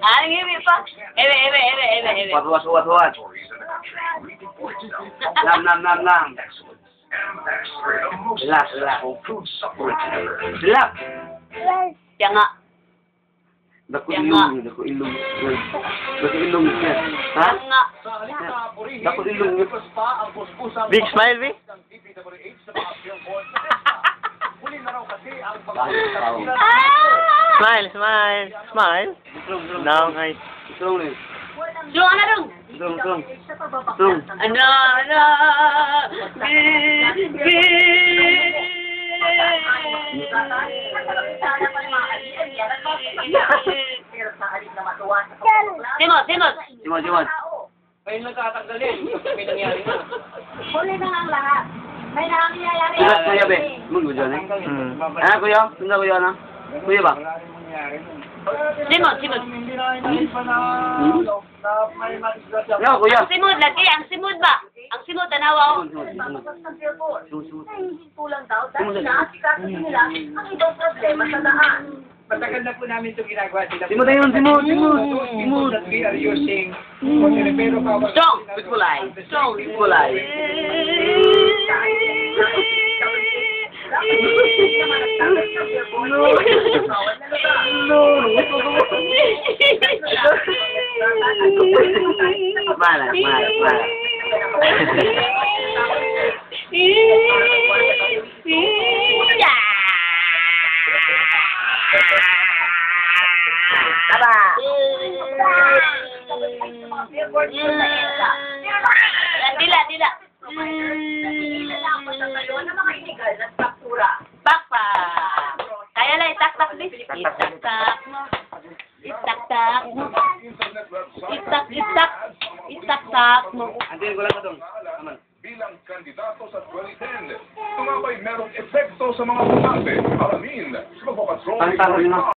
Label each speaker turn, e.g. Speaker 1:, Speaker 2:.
Speaker 1: Ang ngimi pa. Ebe.
Speaker 2: Wat. Lam. Relax.
Speaker 1: Siya nga.
Speaker 2: Dako ilong niya. Ha?
Speaker 1: Siya nga.
Speaker 2: Dako ilong niya.
Speaker 3: Big smile, Big. Smile. Now, guys.
Speaker 2: Strong ni.
Speaker 1: Strong na dong.
Speaker 2: Strong.
Speaker 1: Ano. Simot.
Speaker 4: Ngayon lang tatanggalin. May nangyari na.
Speaker 5: Huli na lang lahat. May nangyayari.
Speaker 2: Silat kuya be. Mun dyan eh. Ano kuya? Tunda kuya na. Kuya ba?
Speaker 1: Simot.
Speaker 2: No, kuya.
Speaker 1: Ang simot lagi. Ang simot ba? Ang simot, tanawa ko.
Speaker 5: Kulang daw. Dahil naasikaso nila ang ibang problema sa daan.
Speaker 4: Matagal na po namin ito ginagawa.
Speaker 2: Simot.
Speaker 4: That we are using. Pero
Speaker 1: Strong.
Speaker 2: Kulay. Malas.
Speaker 1: Aba. Dila. Bakpa. Kaya lang itaktak bis. Itaktak mo. Itaktak mo.
Speaker 2: Antin ko lang ito. Aman.
Speaker 6: Bilang kandidato sa 2010, tumabay merong epekto sa mga bumate. Alamin, sa magpapatrol.
Speaker 2: Pantalo na.